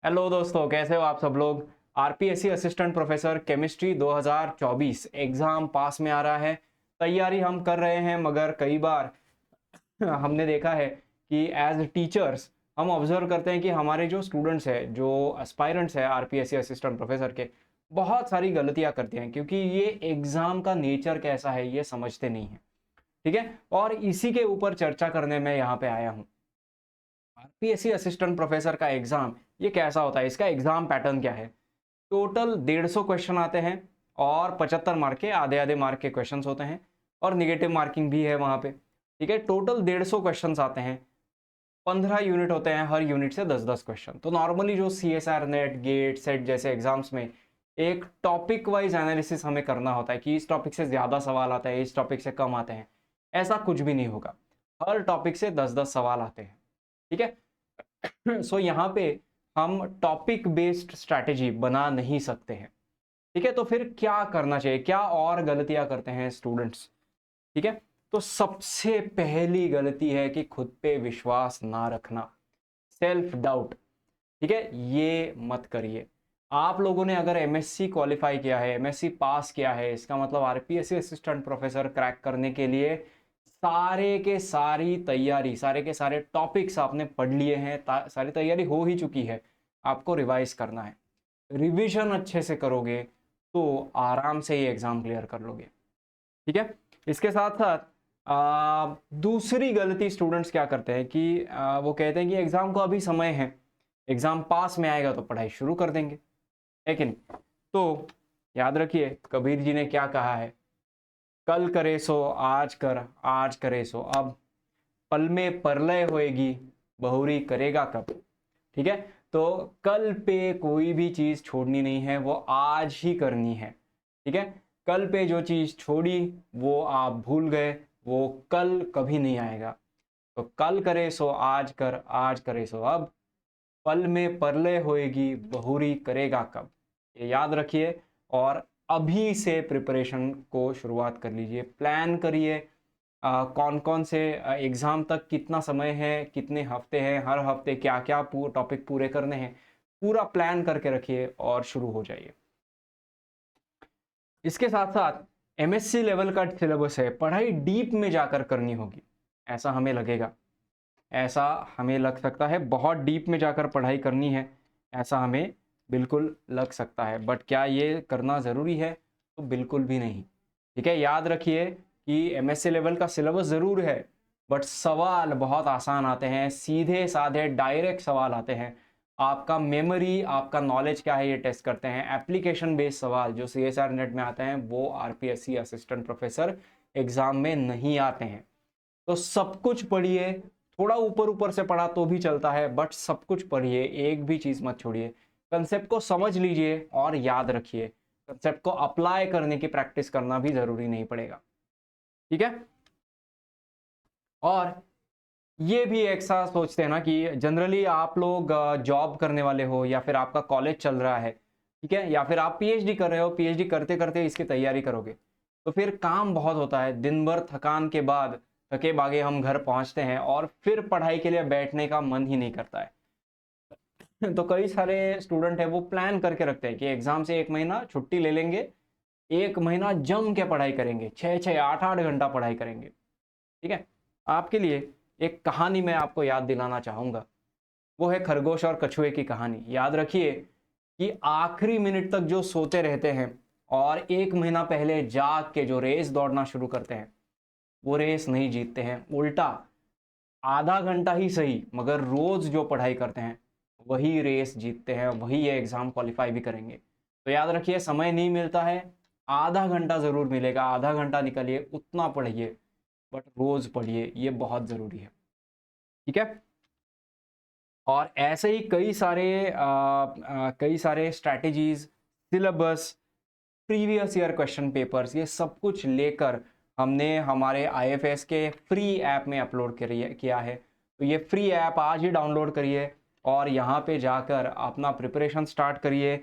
Hello दोस्तों, कैसे हो आप सब लोग। RPSC assistant professor chemistry 2024 exam पास में आ रहा है। तैयारी हम कर रहे हैं, मगर कई बार हमने देखा है कि एज टीचर्स हम ऑब्जर्व करते हैं कि हमारे जो स्टूडेंट्स हैं, जो एस्पायरेंट्स हैं आरपीएससी असिस्टेंट प्रोफेसर के, बहुत सारी गलतियां करते हैं क्योंकि ये एग्जाम का नेचर कैसा है ये समझते नहीं है। ठीक है, और इसी के ऊपर चर्चा करने में यहाँ पे आया हूँ। आरपीएससी असिस्टेंट प्रोफेसर का एग्जाम ये कैसा होता है, इसका एग्जाम पैटर्न क्या है। टोटल 150 क्वेश्चन आते हैं और 75 मार्क के आधे आधे मार्क के क्वेश्चंस होते हैं और निगेटिव मार्किंग भी है वहां पे। ठीक है, टोटल 150 क्वेश्चंस आते हैं, 15 यूनिट होते हैं, हर यूनिट से 10-10 क्वेश्चन। तो नॉर्मली जो सीएसआर नेट गेट सेट जैसे एग्जाम्स में एक टॉपिक वाइज एनालिसिस हमें करना होता है कि इस टॉपिक से ज़्यादा सवाल आता है, इस टॉपिक से कम आते हैं, ऐसा कुछ भी नहीं होगा। हर टॉपिक से 10-10 सवाल आते हैं। ठीक है सो यहाँ पे हम टॉपिक बेस्ड स्ट्रैटेजी बना नहीं सकते हैं। ठीक है, तो फिर क्या करना चाहिए, क्या और गलतियां करते हैं स्टूडेंट्स। ठीक है, तो सबसे पहली गलती है कि खुद पे विश्वास ना रखना, सेल्फ डाउट। ठीक है, ये मत करिए। आप लोगों ने अगर एमएससी क्वालिफाई किया है, एमएससी पास किया है, इसका मतलब आरपीएससी असिस्टेंट प्रोफेसर क्रैक करने के लिए सारे के सारी तैयारी, सारे के सारे टॉपिक्स आपने पढ़ लिए हैं, सारी तैयारी हो ही चुकी है। आपको रिवाइज करना है। रिवीजन अच्छे से करोगे तो आराम से ये एग्जाम क्लियर कर लोगे। ठीक है, इसके साथ साथ दूसरी गलती स्टूडेंट्स क्या करते हैं कि वो कहते हैं कि एग्जाम को अभी समय है, एग्जाम पास में आएगा तो पढ़ाई शुरू कर देंगे। है कि नहीं? तो याद रखिए कबीर जी ने क्या कहा है, कल करे सो आज कर, आज करे सो अब, पल में परलय होएगी, बहुरी करेगा कब। ठीक है, तो कल पे कोई भी चीज छोड़नी नहीं है, वो आज ही करनी है। ठीक है, कल पे जो चीज छोड़ी वो आप भूल गए, वो कल कभी नहीं आएगा। तो कल करे सो आज कर, आज करे सो अब, पल में परलय होएगी, बहुरी करेगा कब। ये याद रखिए और अभी से प्रिपरेशन को शुरुआत कर लीजिए। प्लान करिए कौन कौन से एग्ज़ाम तक कितना समय है, कितने हफ्ते हैं, हर हफ्ते क्या क्या टॉपिक पूरे करने हैं, पूरा प्लान करके रखिए और शुरू हो जाइए। इसके साथ साथ एमएससी लेवल का सिलेबस है, पढ़ाई डीप में जाकर करनी होगी, ऐसा हमें लगेगा, ऐसा हमें लग सकता है, बहुत डीप में जाकर पढ़ाई करनी है, ऐसा हमें बिल्कुल लग सकता है। बट क्या ये करना ज़रूरी है? तो बिल्कुल भी नहीं। ठीक है, याद रखिए कि एमएससी लेवल का सिलेबस ज़रूर है, बट सवाल बहुत आसान आते हैं, सीधे साधे डायरेक्ट सवाल आते हैं। आपका मेमोरी, आपका नॉलेज क्या है ये टेस्ट करते हैं। एप्लीकेशन बेस्ड सवाल जो सीएसआर नेट में आते हैं वो आरपीएससी असिस्टेंट प्रोफेसर एग्जाम में नहीं आते हैं। तो सब कुछ पढ़िए, थोड़ा ऊपर ऊपर से पढ़ा तो भी चलता है, बट सब कुछ पढ़िए, एक भी चीज मत छोड़िए। कंसेप्ट को समझ लीजिए और याद रखिए, कंसेप्ट को अप्लाई करने की प्रैक्टिस करना भी जरूरी नहीं पड़ेगा। ठीक है, और ये भी एक साथ सोचते हैं ना कि जनरली आप लोग जॉब करने वाले हो या फिर आपका कॉलेज चल रहा है, ठीक है, या फिर आप पीएचडी कर रहे हो, पीएचडी करते करते इसकी तैयारी करोगे, तो फिर काम बहुत होता है। दिन भर थकान के बाद थके बागे हम घर पहुंचते हैं और फिर पढ़ाई के लिए बैठने का मन ही नहीं करता है। तो कई सारे स्टूडेंट है वो प्लान करके रखते हैं कि एग्जाम से 1 महीना छुट्टी ले लेंगे, 1 महीना जम के पढ़ाई करेंगे, 6-6 8-8 घंटा पढ़ाई करेंगे। ठीक है, आपके लिए एक कहानी मैं आपको याद दिलाना चाहूंगा, वो है खरगोश और कछुए की कहानी। याद रखिए कि आखिरी मिनट तक जो सोते रहते हैं और 1 महीना पहले जाग के जो रेस दौड़ना शुरू करते हैं, वो रेस नहीं जीतते हैं। उल्टा आधा घंटा ही सही मगर रोज जो पढ़ाई करते हैं वही रेस जीतते हैं, वही ये एग्जाम क्वालिफाई भी करेंगे। तो याद रखिए समय नहीं मिलता है, आधा घंटा जरूर मिलेगा, आधा घंटा निकालिए, उतना पढ़िए, बट रोज पढ़िए, ये बहुत जरूरी है। ठीक है, और ऐसे ही कई सारे strategies, syllabus, previous year question papers, ये सब कुछ लेकर हमने हमारे आईएफएस के फ्री ऐप में अपलोड किया है। तो ये फ्री ऐप आज ही डाउनलोड करिए और यहाँ पे जाकर अपना प्रिपरेशन स्टार्ट करिए।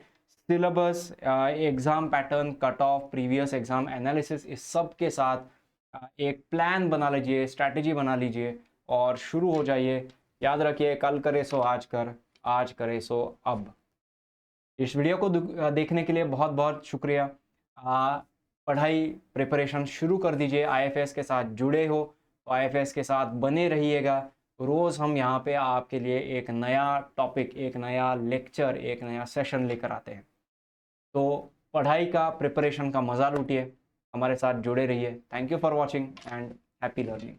Syllabus, exam pattern, cut off, previous exam analysis, इस सब के साथ एक प्लान बना लीजिए, स्ट्रैटेजी बना लीजिए और शुरू हो जाइए। याद रखिए कल करे सो आज कर, आज करे सो अब। इस वीडियो को देखने के लिए बहुत बहुत शुक्रिया। पढ़ाई प्रिपरेशन शुरू कर दीजिए, आईएफएस के साथ जुड़े हो तो आईएफएस के साथ बने रहिएगा। रोज़ हम यहाँ पे आपके लिए एक नया टॉपिक, एक नया लेक्चर, एक नया सेशन लेकर आते हैं। तो पढ़ाई का, प्रिपरेशन का मज़ा लूटिए, हमारे साथ जुड़े रहिए। Thank you for watching and happy learning.